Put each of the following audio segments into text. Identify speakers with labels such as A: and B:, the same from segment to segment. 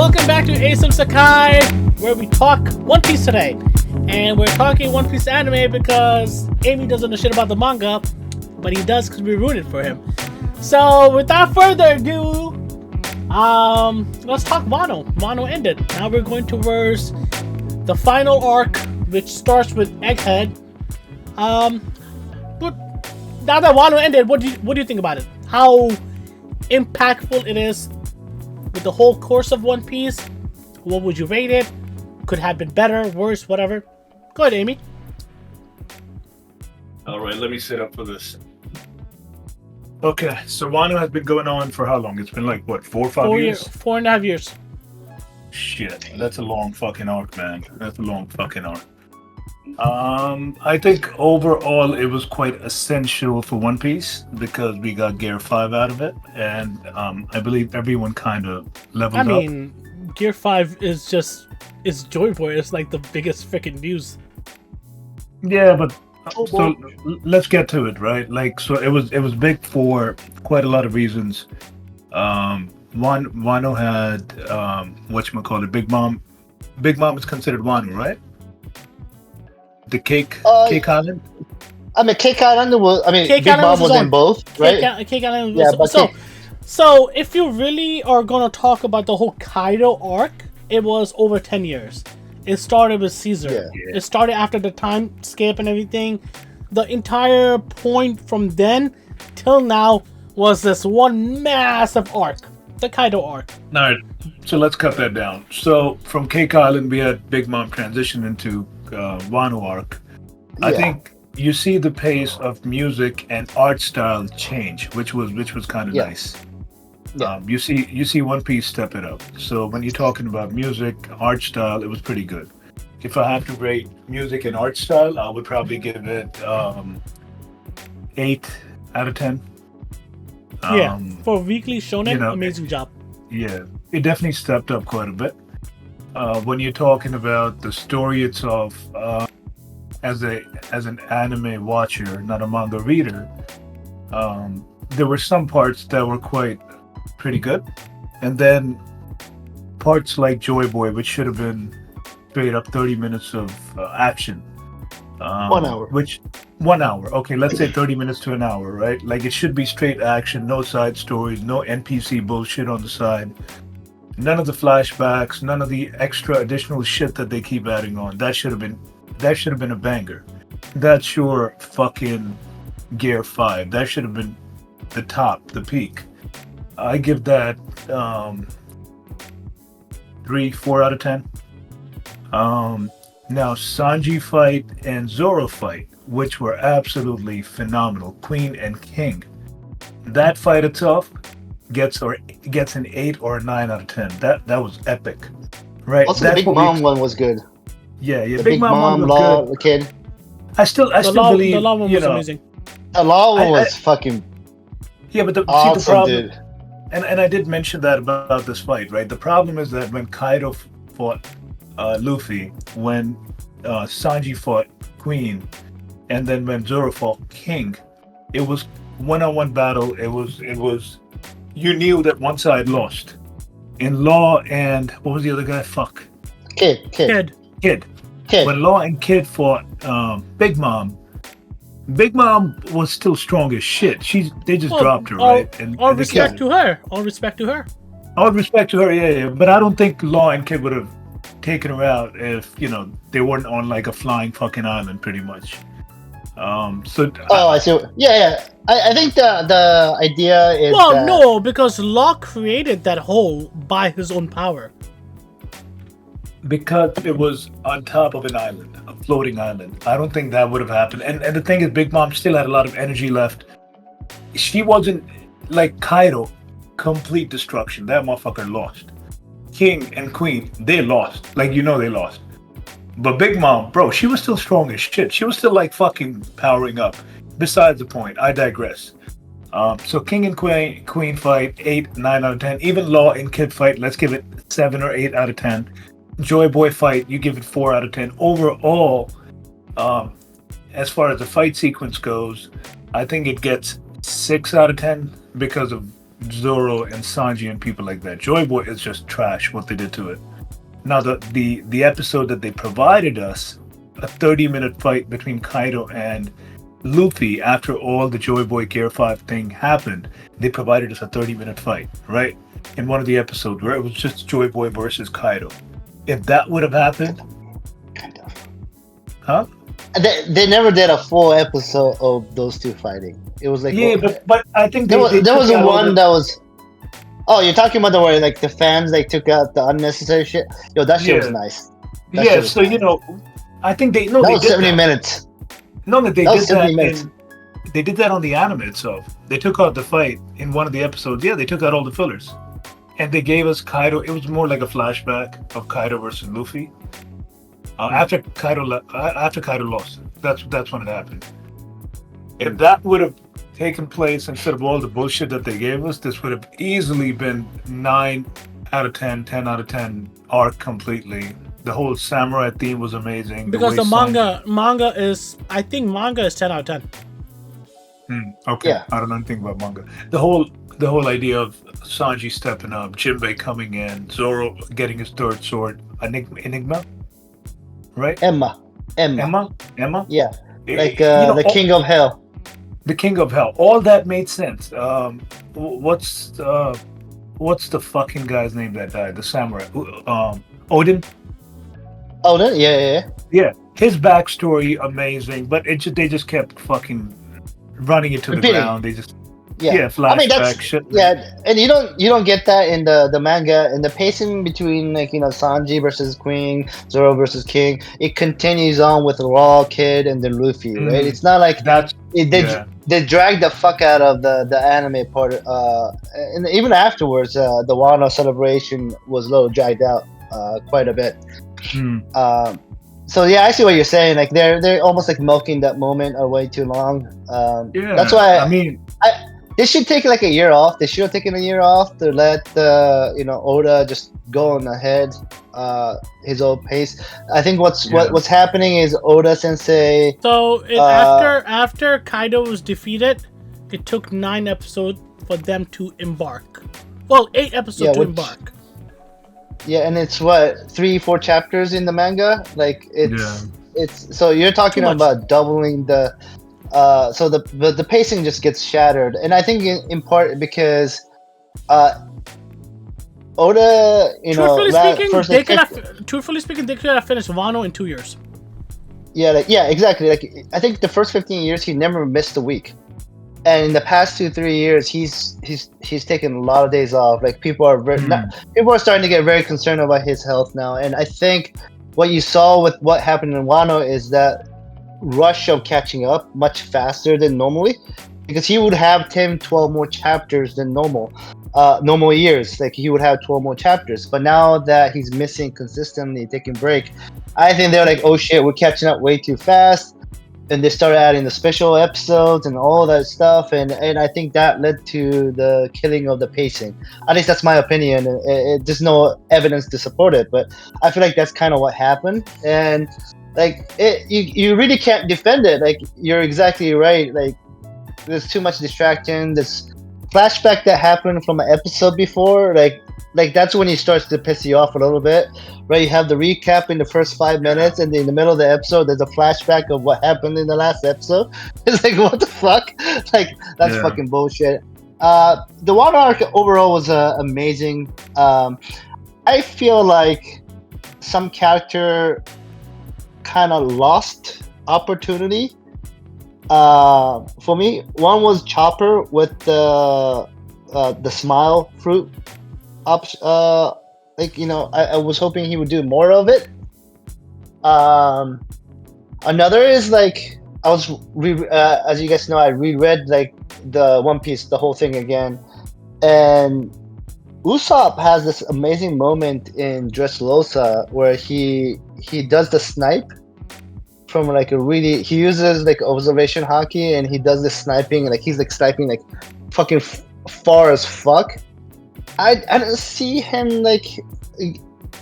A: welcome back to Ace Sekai, where we talk One Piece today. And we're talking One Piece anime because Amy doesn't know shit about the manga, but he does because we ruined it for him. So, without further ado, let's talk Wano. Wano ended. Now we're going towards the final arc, which starts with Egghead. But now that Wano ended, what do you think about it? How impactful it is with the whole course of One Piece? What would you rate it? Could have been better, worse, whatever. Go ahead, Amy.
B: All right, let me set up for this. Okay, so Wano has been going on for how long? It's been like, what, 4 or 5 years?
A: 4.5 years.
B: Shit, that's a long fucking arc, man. That's a long fucking arc. I think overall it was quite essential for One Piece because we got Gear 5 out of it, and I believe everyone kind of leveled up.
A: I mean, Gear 5 is Joy Boy. It's like the biggest freaking news.
B: Yeah, but so let's get to it, right? Like, so it was big for quite a lot of reasons. Wano had whatchamacallit, Big Mom. Big Mom is considered Wano, right? The Cake Island?
C: I mean, Cake Island was. I mean,
A: Cake
C: Big
A: Island
C: Mom was in both, right?
A: Cake Island
C: Yeah,
A: was,
C: but
A: so if you really are gonna talk about the whole Kaido arc, it was over 10 years. It started with Caesar.
C: Yeah.
A: It started after the time skip and everything. The entire point from then till now was this one massive arc, the Kaido arc.
B: All right, so let's cut that down. So from Cake Island, we had Big Mom transition into Wano arc. I think you see the pace of music and art style change, which was kind of nice.
C: Yeah.
B: You see One Piece step it up. So when you're talking about music, art style, it was pretty good. If I have to rate music and art style, I would probably give it 8 out of 10.
A: For weekly shonen, amazing job.
B: Yeah, it definitely stepped up quite a bit. When you're talking about the story itself, as an anime watcher, not a manga reader, there were some parts that were pretty good, and then parts like Joy Boy, which should have been straight up 30 minutes of action.
C: 1 hour.
B: 1 hour. Okay, let's say 30 minutes to an hour, right? Like, it should be straight action, no side stories, no NPC bullshit on the side. None of the flashbacks, none of the extra additional shit that they keep adding on. That should have been a banger. That's your fucking Gear 5. That should have been the top, the peak. I give that 3, 4 out of 10. Now Sanji fight and Zoro fight, which were absolutely phenomenal. Queen and King. That fight itself gets an 8 or a 9 out of 10. That was epic, right?
C: Also, the Big Mom one was good.
B: Yeah,
C: the
B: Big Mom was
C: Law,
B: good.
C: the kid.
B: I still believe
A: the Law one was amazing.
C: The Law one was fucking.
B: Yeah, but
C: awesome,
B: see, the problem,
C: dude.
B: And I did mention that about this fight, right? The problem is that when Kaido fought Luffy, when Sanji fought Queen, and then when Zoro fought King, it was one-on-one battle. It was. You knew that one side lost. In Law and what was the other guy?
C: Kid.
B: When Law and Kid fought Big Mom was still strong as shit. They just dropped her, right?
A: All respect to her. All respect to her.
B: Yeah. But I don't think Law and Kid would have taken her out if they weren't on like a flying fucking island, pretty much. I
C: see. Yeah. I think the idea is.
A: Well, no, because Law created that hole by his own power.
B: Because it was on top of an island, a floating island. I don't think that would have happened. And the thing is, Big Mom still had a lot of energy left. She wasn't like Kaido, complete destruction. That motherfucker lost. King and Queen, they lost. Like, they lost. But Big Mom, bro, she was still strong as shit. She was still like fucking powering up. Besides the point, I digress. So King and Queen fight, 8, 9 out of 10. Even Law and Kid fight, let's give it 7 or 8 out of 10. Joy Boy fight, you give it 4 out of 10. Overall, as far as the fight sequence goes, I think it gets 6 out of 10 because of Zoro and Sanji and people like that. Joy Boy is just trash. What they did to it. Now the episode that they provided us, a 30-minute fight between Kaido and Luffy after all the Joy Boy Gear 5 thing happened. They provided us a 30-minute fight, right? In one of the episodes where it was just Joy Boy versus Kaido. If that would have happened,
C: Kind of.
B: huh?
C: They never did a full episode of those two fighting. It was like
B: Yeah, but I think
C: there was
B: took out all
C: one that was. Oh, you're talking about the where like the fans like took out the unnecessary shit. Yo, that shit was
B: Yeah.
C: nice. That shit
B: Yeah,
C: was
B: so
C: nice.
B: you know, I think they
C: that
B: they
C: was
B: did
C: 70
B: that.
C: minutes.
B: No, that they
C: That
B: did
C: was 70
B: that.
C: minutes.
B: They did that on the anime itself. They took out the fight in one of the episodes. Yeah, they took out all the fillers, and they gave us Kaido. It was more like a flashback of Kaido versus Luffy. After Kaido lost, that's when it happened. If that would have taken place instead of all the bullshit that they gave us, this would have easily been 9 out of 10, 10 out of 10 arc completely. The whole samurai theme was amazing.
A: Because
B: way
A: the manga is, I think manga is 10 out of 10.
B: Okay,
C: Yeah.
B: I don't know anything about manga. The whole idea of Sanji stepping up, Jinbei coming in, Zoro getting his third sword, Enigma, right?
C: Emma.
B: Emma.
C: Yeah, like
B: You know,
C: the King of Hell.
B: the King of Hell. All that made sense. What's the fucking guy's name that died? The samurai. Odin.
C: Oh, yeah.
B: Yeah, his backstory amazing, but they just kept fucking running it to
C: Repeating.
B: the ground. They just
C: Yeah.
B: flashback
C: I mean that's
B: shit.
C: yeah, and you don't get that in the manga, and the pacing between like Sanji versus Queen, Zoro versus King. It continues on with Raw Kid and then Luffy, right? It's not like
B: That's
C: they drag the fuck out of the anime part, and even afterwards, the Wano celebration was a little dragged out quite a bit. So yeah, I see what you're saying. Like they're almost like milking that moment way too long.
B: yeah.
C: That's why
B: I mean,
C: they should take like a year off. They should have taken a year off to let Oda just go on ahead, his own pace. I think what's happening is Oda Sensei.
A: So after Kaido was defeated, it took 9 episodes for them to embark. Well, 8 episodes to embark.
C: Yeah, and it's what 3-4 chapters in the manga. Like it's so you're talking about doubling the. So the pacing just gets shattered, and I think in part because Oda,
A: truthfully speaking, they could have finished Wano in 2 years.
C: Yeah, exactly. Like I think the first 15 years he never missed a week, and in the past 2-3 years he's taken a lot of days off. Like people are starting to get very concerned about his health now, and I think what you saw with what happened in Wano is that rush of catching up much faster than normally, because he would have 10-12 more chapters than normal years. Like he would have 12 more chapters, but now that he's missing consistently, taking break, I think they're like, oh shit, we're catching up way too fast, and they started adding the special episodes and all that stuff, and I think that led to the killing of the pacing. At least that's my opinion. There's no evidence to support it, but I feel like that's kind of what happened. And like you really can't defend it. Like you're exactly right. Like there's too much distraction. This flashback that happened from an episode before, like that's when he starts to piss you off a little bit, right? You have the recap in the first 5 minutes, and in the middle of the episode, there's a flashback of what happened in the last episode. It's like, what the fuck? Like that's fucking bullshit. The Wano arc overall was amazing. I feel like some character kind of lost opportunity for me. One was Chopper with the smile fruit I was hoping he would do more of it. Another is like as you guys know, I reread like the One Piece, the whole thing again, and Usopp has this amazing moment in Dressrosa where he does the snipe from like he uses like observation haki, and he does the sniping, and like he's like sniping like fucking far as fuck. I don't see him like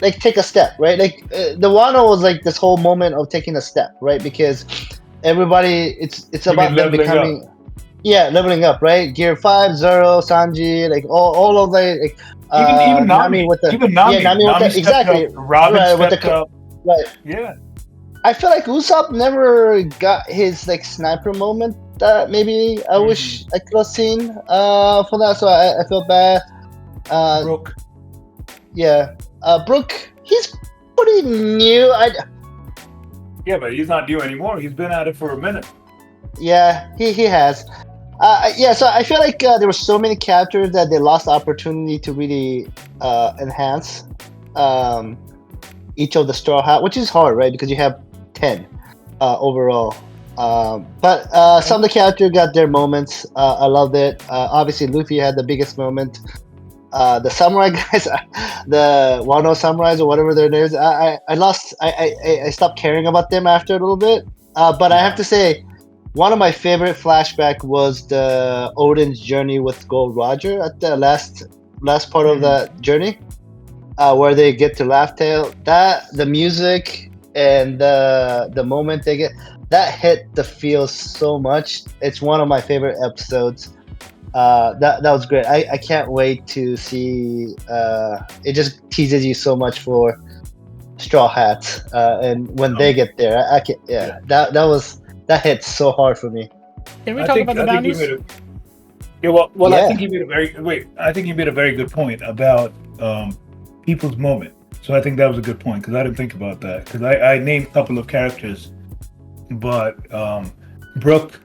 C: take a step, right? Like the Wano was like this whole moment of taking a step, right? Because everybody, it's about them becoming. leveling up, right? Gear 5, Zoro, Sanji, like all of the like,
B: Even Nami,
C: with the
B: even Nami,
C: Nami with
B: Nami
C: the exactly
B: stepped up, Robin
C: right with
B: stepped
C: the
B: up.
C: right.
B: Yeah,
C: I feel like Usopp never got his like sniper moment that maybe I wish I could have seen for that. So I feel bad.
B: Brooke.
C: Yeah, Brook, he's pretty new.
B: Yeah, but he's not new anymore. He's been at it for a minute.
C: Yeah, he has. Yeah, so I feel like there were so many characters that they lost the opportunity to really enhance each of the Straw Hat, which is hard, right? Because you have 10 overall. But some of the characters got their moments. I loved it. Obviously, Luffy had the biggest moment. The samurai guys, the Wano samurais or whatever their names, I stopped caring about them after a little bit. But I have to say, one of my favorite flashback was the Odin's journey with Gold Roger at the last part of the journey, where they get to Laugh Tale. The music and the moment they get, that hit the feel so much. It's one of my favorite episodes. That was great. I can't wait to see. It just teases you so much for Straw Hats, and when they get there, I can. Yeah, that hits so hard for me.
A: Can we talk about the bounties?
B: I think you made a very good point about people's moment. So I think that was a good point because I didn't think about that because I named a couple of characters, but Brooke.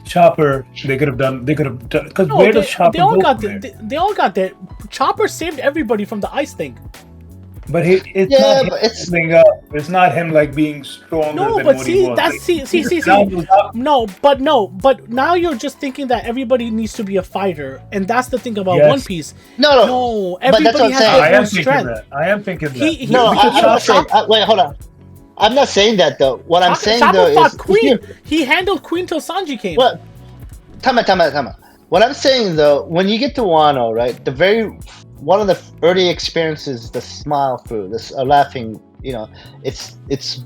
B: Chopper, they could have done because where does Chopper
A: they all
B: go
A: got
B: from
A: they all got that. Chopper saved everybody from the ice thing.
B: But it's not him like being stronger than what he was.
A: But now you're just thinking that everybody needs to be a fighter, and that's the thing about One Piece. No, everybody has their own strength.
B: I am thinking that.
C: Wait, hold on. I'm not saying that though. What I'm saying
A: Chopper
C: though
A: fought
C: is
A: Queen. He handled Queen till Sanji came.
C: Well, time out. What I'm saying though, when you get to Wano, right, one of the early experiences, the smile through, this laughing, it's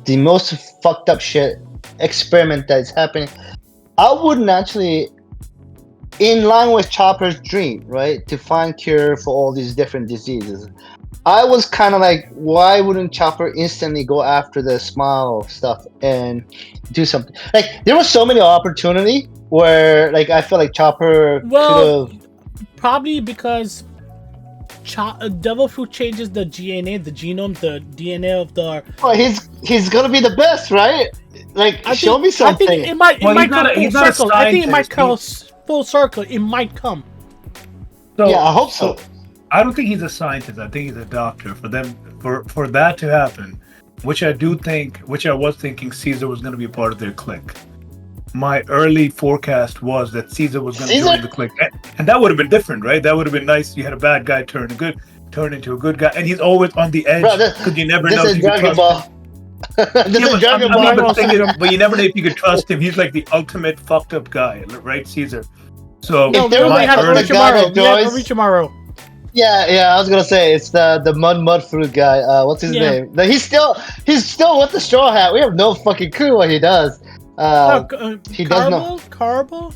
C: the most fucked up shit experiment that is happening. I wouldn't actually, in line with Chopper's dream, right, to find cure for all these different diseases. I was kind of like, why wouldn't Chopper instantly go after the smile stuff and do something? Like, there was so many opportunity where, like, I feel like Chopper could have.
A: Probably because Devil Fruit changes the DNA, the genome, the DNA of the.
C: Well, he's gonna be the best, right? Like, show me something.
A: I think it might come full circle. I think it might come full circle. It might come.
B: So,
C: yeah, I hope so.
B: I don't think he's a scientist. I think he's a doctor. For that to happen, which I was thinking Caesar was going to be a part of their clique. My early forecast was that Caesar was going to join the clique, and that would have been different, right? That would have been nice. You had a bad guy turn into a good guy, and he's always on the edge because you never know if you can trust him.
C: This is Dragon Ball.
B: But you never know if you could trust him. He's like the ultimate fucked up guy, right, Caesar? So
A: we had Orochimaru.
C: Yeah, I was gonna say it's the mud fruit guy. What's his name? He's still with the Straw Hat. We have no fucking clue what he does. He does know.
A: Carbo?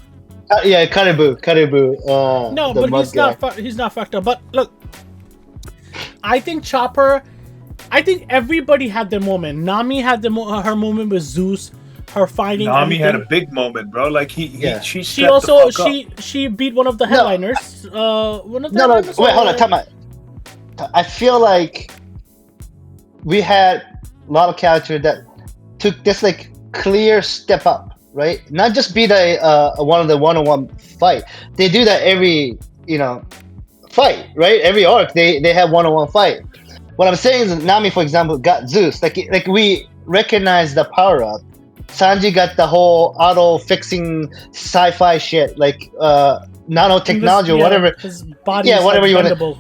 C: Yeah, Caribou.
A: No, but he's not fucked up. But look, I think Chopper. I think everybody had their moment. Nami had her moment with Zeus. Her fighting.
B: Nami had a big moment, bro. Like she
A: beat one of the headliners. Wait, hold
C: on, time out. I feel like we had a lot of characters that took this like clear step up, right? Not just be the one of the one-on-one fight. They do that every fight, right? Every arc they have one-on-one fight. What I'm saying is Nami, for example, got Zeus. Like we recognize the power up. Sanji got the whole auto-fixing sci-fi shit, like nanotechnology or whatever.
A: His body
C: whatever you want to.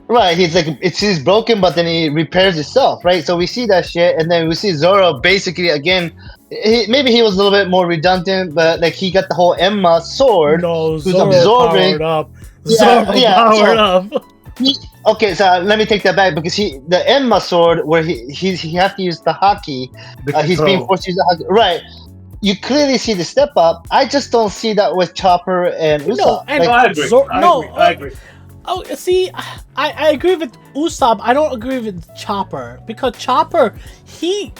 C: Right, he's broken, but then he repairs itself, right? So we see that shit, and then we see Zoro basically again. Maybe he was a little bit more redundant, but like he got the whole Emma sword, who's absorbing.
A: Powered up. Powered up.
C: Okay, so let me take that back because the Enma sword where he have to use the haki, he's being forced to use the haki, right? you clearly see the step up. I just don't see that with Chopper and Usopp.
A: No, and
B: No, I agree. I agree.
A: Oh, see, I agree with Usopp. I don't agree with Chopper because Chopper, he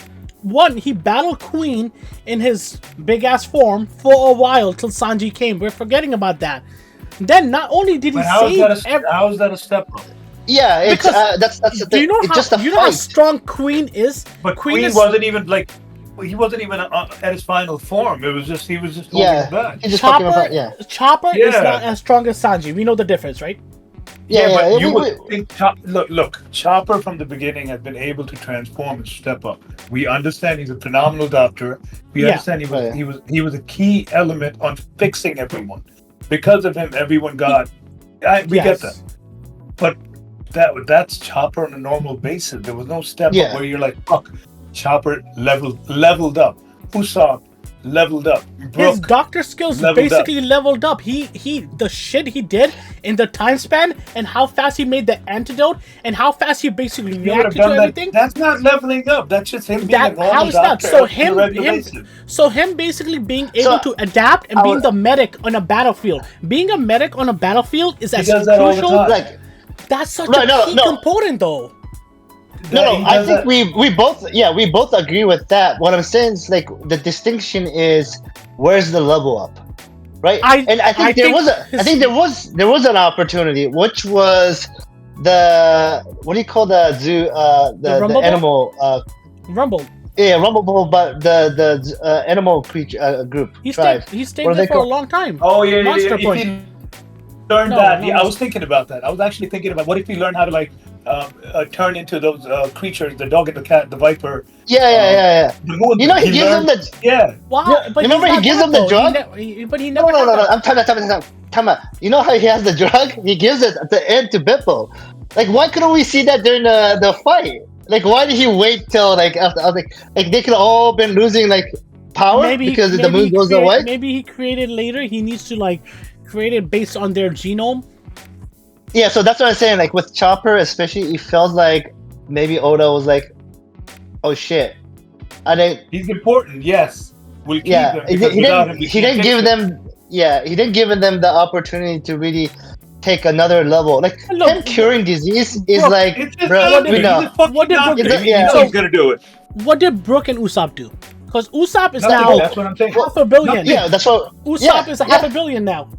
A: battled Queen in his big ass form for a while till Sanji came. We're forgetting about that. Then not only did he
B: How
A: save,
B: is that a step up?
C: Yeah, it's that's the thing.
A: do you know
C: it's just a
A: know how
C: fight.
A: strong Queen is?
B: But Queen wasn't even like. He wasn't even at his final form. He was just holding him back.
C: He's just fucking about,
A: Chopper is not as strong as Sanji. We know the difference, right?
B: But you would think. Look, Chopper from the beginning has been able to transform and step up. We understand he's a phenomenal doctor. We understand he was a key element on fixing everyone. Because of him, everyone got. We get that, but that's Chopper on a normal basis. There was no step up where you're like, fuck. Chopper leveled up. Usopp leveled up.
A: His doctor skills basically leveled up. The shit he did in the time span and how fast he made the antidote and how fast he basically reacted to everything.
B: That's not leveling up. That's just him being a normal doctor.
A: So him basically being able to adapt and being the medic on a battlefield. Being a medic on a battlefield is as crucial. That's such a key component, though.
C: No, I think we both agree with that. What I'm saying is like the distinction is where's the level up, right? I think there was an opportunity, which was the what do you call the zoo the animal
A: Rumble.
C: Yeah, Rumble, but the animal creature group.
A: He stayed there for a long time.
B: Oh yeah,
A: Monster Point.
B: If he learned that, I was thinking about that. I was actually thinking about what if he learned how to like. Turn into those creatures, the dog and the cat, the viper.
C: Yeah. You know, he gives them the
A: Wow, but
C: remember he gives them the drug.
A: But he never.
C: No. I'm time out. You know how he has the drug? He gives it at the end to Bippo. Like, why couldn't we see that during the fight? Like, why did he wait till like after? Like they could have all been losing like power because the moon goes away.
A: Maybe he created later. He needs to like create it based on their genome.
C: Yeah, so that's what I'm saying. Like with Chopper, especially, it feels like maybe Oda was like, "Oh shit,
B: he's important." Yes, we'll keep him.
C: He didn't give them. Yeah, he didn't give them the opportunity to really take another level. Like him curing disease is like, bro, we know.
A: What did Brook do?
B: He's gonna do it.
A: What did Brook and Usopp do? Because Usopp is now
B: that's what I'm saying.
A: $500 million.
C: That's what
A: Usopp is $500 million now.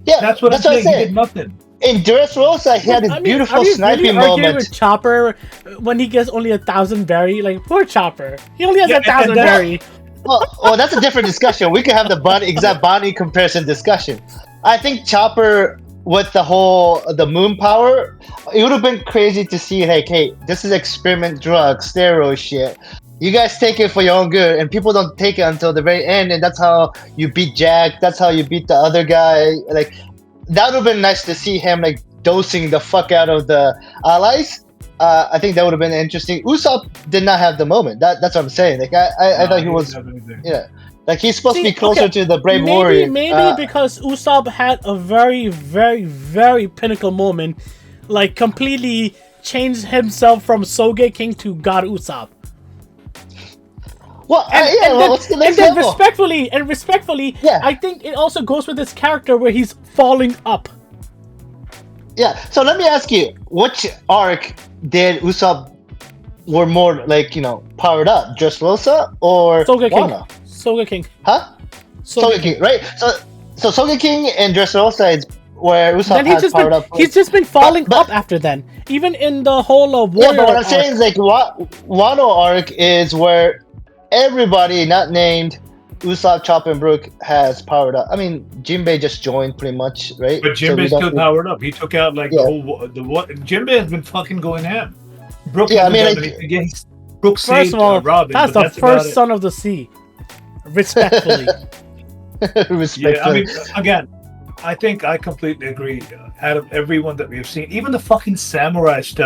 C: Yeah,
B: that's what I'm saying. He did nothing.
C: In Dressrosa, he had this beautiful sniping moment.
A: With Chopper when he gets only 1,000 berry, like poor Chopper. He only has 1,000 berry.
C: Well, that's a different discussion. We could have the exact body comparison discussion. I think Chopper with the moon power, it would have been crazy to see like, hey, this is experiment drug, steroid shit. You guys take it for your own good, and people don't take it until the very end, and that's how you beat Jack. That's how you beat the other guy. Like. That would have been nice to see him like dosing the fuck out of the allies. I think that would have been interesting. Usopp did not have the moment. That's what I'm saying. Like I thought he was, like he's supposed to be closer to the brave warrior.
A: Maybe because Usopp had a very, very, very pinnacle moment, like completely changed himself from Sogeking to God Usopp.
C: Well, what's the next
A: level?
C: level?
A: Respectfully, I think it also goes with his character where he's falling up.
C: Yeah, so let me ask you, which arc did Usopp were more like, powered up? Dressrosa or Wano?
A: Sogeking.
C: Huh? Sogeking, right? So Sogeking and Dressrosa is where Usopp has powered up.
A: He's just been falling up after then. Even in the whole Warrior
C: but what I'm saying is like Wano arc is where everybody not named Usopp, Chopper, and Brook has powered up. I mean, Jinbei just joined pretty much, right?
B: But Jinbei's still powered up. He took out like the whole Jinbei has been fucking going ham. Brook against Brook saved Robin.
A: That's the first son of the sea. Respectfully.
B: Yeah, I mean, again, I think I completely agree. Out of everyone that we've seen, even the fucking samurai step